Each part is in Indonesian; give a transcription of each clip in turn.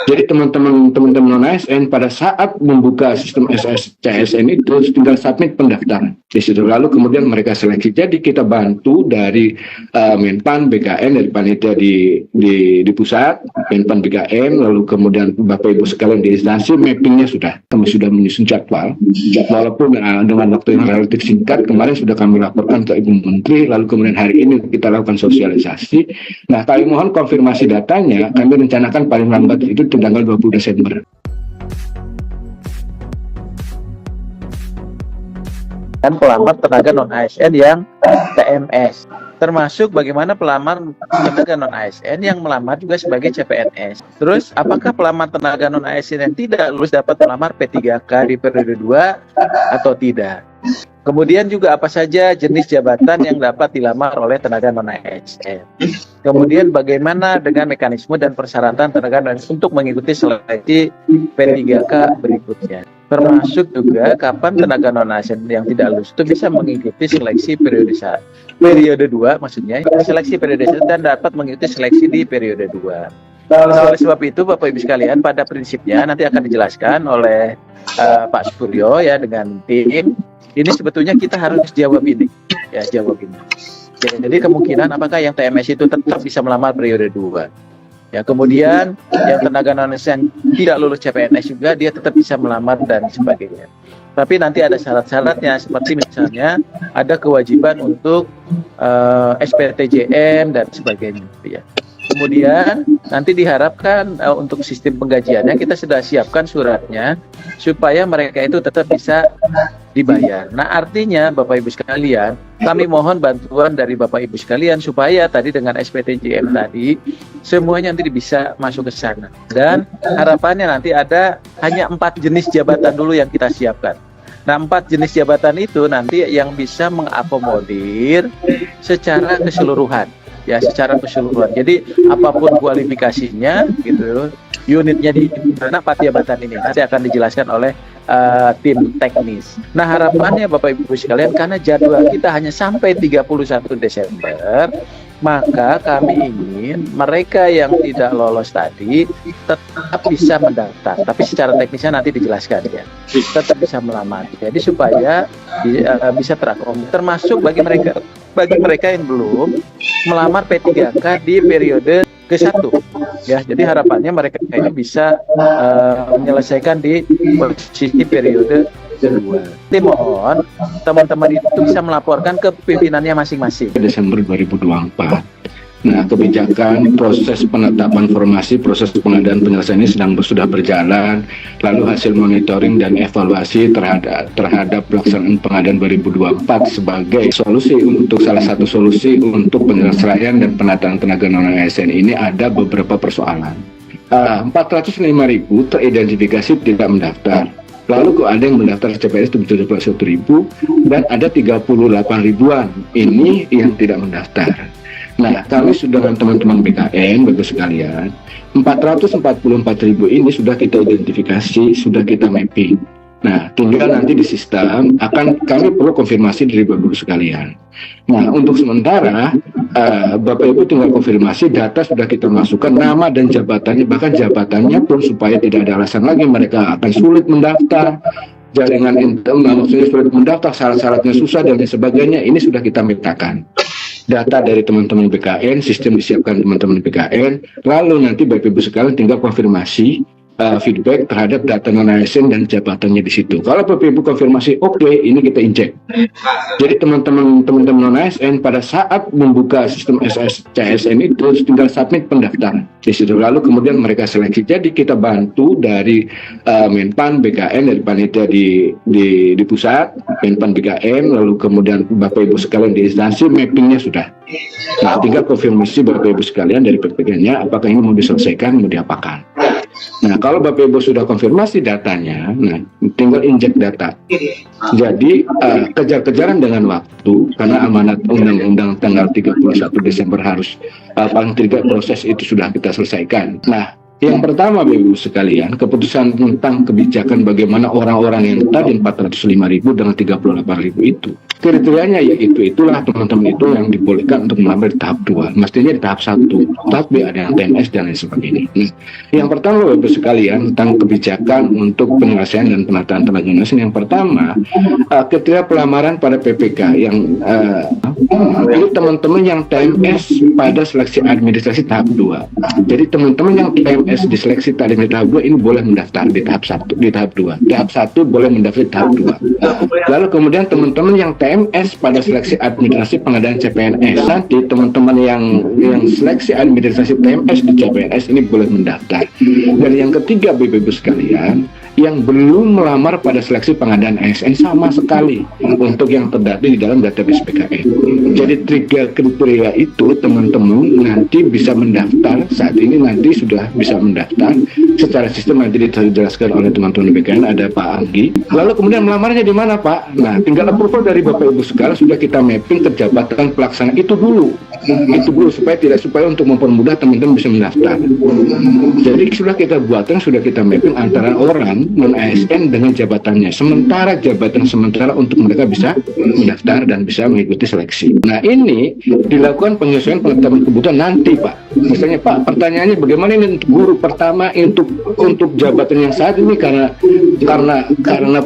Jadi teman-teman non ASN pada saat membuka sistem CSN itu tinggal submit pendaftaran di situ. Lalu kemudian mereka seleksi. Jadi kita bantu dari Menpan BKN, dari panitia di pusat, Menpan BKN, lalu kemudian Bapak Ibu sekalian di instansi, mappingnya kami sudah menyusun jadwal. Walaupun dengan waktu yang relatif singkat, kemarin sudah kami laporkan ke Ibu Menteri, lalu kemudian hari ini kita lakukan sosialisasi. Nah, kami mohon konfirmasi datanya, kami rencanakan paling lambat itu tanggal 20 Desember. Dan pelamar tenaga non-ASN yang TMS, termasuk bagaimana pelamar tenaga non-ASN yang melamar juga sebagai CPNS. Terus, apakah pelamar tenaga non-ASN yang tidak lulus dapat melamar P3K di periode 2 atau tidak? Kemudian juga apa saja jenis jabatan yang dapat dilamar oleh tenaga non-ASN. Kemudian bagaimana dengan mekanisme dan persyaratan tenaga non-ASN untuk mengikuti seleksi P3K berikutnya. Termasuk juga kapan tenaga non-ASN yang tidak lulus itu bisa mengikuti seleksi periode 2, maksudnya seleksi periode 1 dan dapat mengikuti seleksi di periode 2. Oleh sebab itu Bapak Ibu sekalian, pada prinsipnya nanti akan dijelaskan oleh Pak Suryo ya dengan tim. Ini sebetulnya kita harus jawab ini. Jadi kemungkinan apakah yang TMS itu tetap bisa melamar periode 2. Ya, kemudian yang tenaga non-ASN tidak lulus CPNS juga dia tetap bisa melamar dan sebagainya. Tapi nanti ada syarat-syaratnya, seperti misalnya ada kewajiban untuk SPTJM dan sebagainya ya. Kemudian nanti diharapkan untuk sistem penggajiannya kita sudah siapkan suratnya supaya mereka itu tetap bisa dibayar. Nah, artinya Bapak Ibu sekalian, kami mohon bantuan dari Bapak Ibu sekalian supaya tadi dengan SPTJM tadi semuanya nanti bisa masuk ke sana. Dan harapannya nanti ada hanya 4 jenis jabatan dulu yang kita siapkan. Nah, 4 jenis jabatan itu nanti yang bisa mengakomodir secara keseluruhan. Ya, secara keseluruhan. Jadi apapun kualifikasinya gitu, unitnya di mana 4 jabatan ini nanti akan dijelaskan oleh tim teknis. Nah, harapannya Bapak Ibu sekalian, karena jadwal kita hanya sampai 31 Desember, maka kami ingin mereka yang tidak lolos tadi tetap bisa mendaftar, tapi secara teknisnya nanti dijelaskan ya, tetap bisa melamar. Jadi supaya bisa terakomodir, termasuk bagi mereka yang belum melamar P3K di periode ke-1 ya. Jadi harapannya mereka ini bisa menyelesaikan di posisi periode kedua. Mohon teman-teman itu bisa melaporkan ke pimpinannya masing-masing. Desember 2024. Nah, kebijakan proses penetapan formasi, proses pengadaan penyelesaian ini sudah berjalan. Lalu hasil monitoring dan evaluasi terhadap pelaksanaan pengadaan 2024 sebagai salah satu solusi untuk penyelesaian dan penataan tenaga non-ASN ini ada beberapa persoalan. 405.000 teridentifikasi tidak mendaftar. Lalu ada yang mendaftar CPNS 71.000 dan ada 38 ribuan ini yang tidak mendaftar. Nah, kami sudah dengan teman-teman BKN, Bapak sekalian, 444.000 ini sudah kita identifikasi, sudah kita mapping. Nah, tinggal nanti di sistem kami perlu konfirmasi dari Bapak Ibu sekalian. Nah, untuk sementara Bapak Ibu tinggal konfirmasi data sudah kita masukkan, nama dan jabatannya, bahkan jabatannya pun supaya tidak ada alasan lagi mereka akan sulit mendaftar. Jaringan internal maksudnya sulit mendaftar, syarat-syaratnya susah dan sebagainya, ini sudah kita mintakan. Data dari teman-teman BKN, sistem disiapkan teman-teman BKN, lalu nanti Bapak Ibu sekalian tinggal konfirmasi feedback terhadap data non-ASN dan jabatannya di situ. Kalau Bapak Ibu konfirmasi oke, ini kita injek. Jadi teman-teman non-ASN pada saat membuka sistem CSN itu tinggal submit pendaftaran di situ. Lalu kemudian mereka seleksi. Jadi kita bantu dari Menpan BKN, dari panitia di pusat, Menpan BKN, lalu kemudian Bapak Ibu sekalian di instansi, mappingnya sudah. Nah, tinggal konfirmasi Bapak Ibu sekalian dari PPK-nya apakah ini mau diselesaikan, mau diapakan. Nah, kalau Bapak Ibu sudah konfirmasi datanya, nah tinggal injek data. Jadi kejar-kejaran dengan waktu, karena amanat undang-undang tanggal 31 Desember harus paling tidak proses itu sudah kita selesaikan. Nah, yang pertama Bapak Ibu sekalian, keputusan tentang kebijakan bagaimana orang-orang yang tadi 405.000 dengan 38.000 itu kriterianya yaitu itulah teman-teman itu yang dibolehkan untuk melamar di tahap 2. Mestinya di tahap 1. Tahap B ada yang TMS dan lain sebagainya. Nah, yang pertama Bapak sekalian tentang kebijakan untuk penyelesaian dan penataan tenaga asing. Yang pertama, ketika pelamaran pada PPK yang ini teman-teman yang TMS pada seleksi administrasi tahap 2. Jadi teman-teman yang TMS di seleksi administrasi tahap 2 ini boleh mendaftar di tahap 1, di tahap 2. Tahap 1 boleh mendaftar di tahap 2. Lalu kemudian teman-teman yang TMS pada seleksi administrasi pengadaan CPNS, nanti teman-teman yang seleksi administrasi TMS di CPNS ini boleh mendaftar. Dan yang ketiga Bapak Ibu sekalian, yang belum melamar pada seleksi pengadaan ASN sama sekali untuk yang terdata di dalam database PKN. Jadi 3 kriteria itu teman-teman nanti bisa mendaftar, saat ini nanti sudah bisa mendaftar secara sistem, nanti dijelaskan oleh teman-teman PKN, ada Pak Anggi. Lalu kemudian melamarnya di mana Pak? Nah, tinggal approval dari Bapak Ibu sekarang, sudah kita mapping ke jabatan pelaksana itu dulu supaya untuk mempermudah teman-teman bisa mendaftar. Jadi sudah kita buatkan, sudah kita mapping antara orang non ASN dengan jabatannya, sementara jabatan sementara untuk mereka bisa mendaftar dan bisa mengikuti seleksi. Nah, ini dilakukan penyesuaian penetapan kebutuhan nanti Pak. Misalnya Pak, pertanyaannya bagaimana ini untuk guru pertama untuk jabatan yang saat ini karena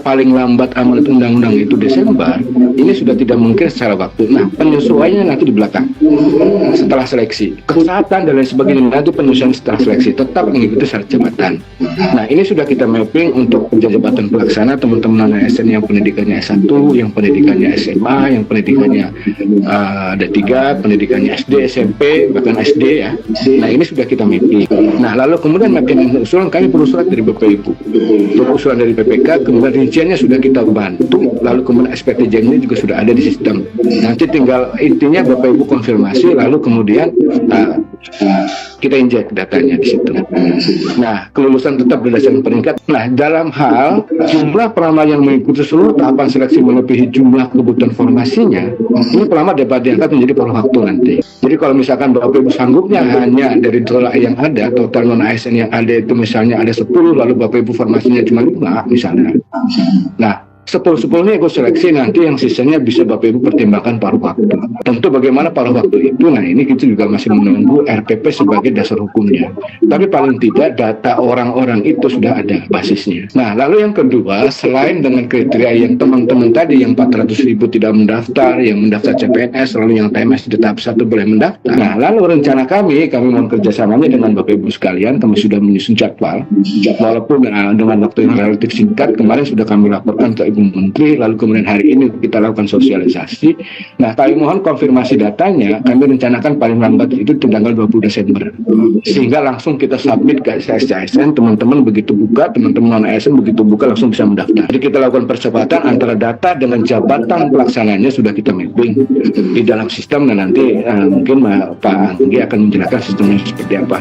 paling lambat amanat undang-undang itu Desember, ini sudah tidak mungkin secara waktu. Nah, penyesuaiannya nanti di belakang setelah seleksi, kesehatan dan lain sebagainya, nanti penyesuaian setelah seleksi tetap mengikuti syarat jabatan. Nah, ini sudah kita mapping untuk jabatan pelaksana teman-teman non ASN yang pendidikannya S1, yang pendidikannya SMA, yang pendidikannya D3, pendidikannya SD, SMP, bahkan SD ya. Nah, ini sudah kita mapping. Nah, lalu kemudian mapping usulan, kami perlu surat dari Bapak Ibu untuk usulan dari PPK, kemudian rinciannya sudah kita bantu, lalu kemudian SPTJ-nya juga sudah ada di sistem. Nanti tinggal intinya Bapak Ibu konfirmasi, lalu kemudian kita injek datanya di situ. Nah, kelulusan tetap berdasarkan peringkat. Nah, dalam hal jumlah pelamar yang mengikuti seluruh tahapan seleksi melebihi jumlah kebutuhan formasinya, ini pelamar dapat diangkat menjadi paruh waktu nanti. Jadi kalau misalkan Bapak Ibu sanggupnya hanya dari total yang ada, total non ASN yang ada itu misalnya ada 10, lalu Bapak Ibu formasinya cuma 5 misalnya. Nah, 10-10-nya ikut seleksi, nanti yang sisanya bisa Bapak Ibu pertimbangkan paruh waktu. Tentu bagaimana paruh waktu itu, nah ini kita juga masih menunggu RPP sebagai dasar hukumnya. Tapi paling tidak data orang-orang itu sudah ada basisnya. Nah, lalu yang kedua, selain dengan kriteria yang teman-teman tadi, yang 400.000 tidak mendaftar, yang mendaftar CPNS, lalu yang TMS di tahap 1 boleh mendaftar. Nah, lalu rencana kami mohon kerjasamanya dengan Bapak Ibu sekalian, kami sudah menyusun jadwal, walaupun dengan waktu yang relatif singkat, kemarin sudah kami laporkan ke Ibu Menteri, lalu kemudian hari ini kita lakukan sosialisasi. Nah, kami mohon konfirmasi datanya, kami rencanakan paling lambat itu tanggal 20 Desember. Sehingga langsung kita submit ke SCSN, teman-teman begitu buka, teman-teman non-ASN begitu buka langsung bisa mendaftar. Jadi kita lakukan percepatan antara data dengan jabatan pelaksananya sudah kita mapping di dalam sistem, dan nanti mungkin Pak Anggi akan menjelaskan sistemnya seperti apa.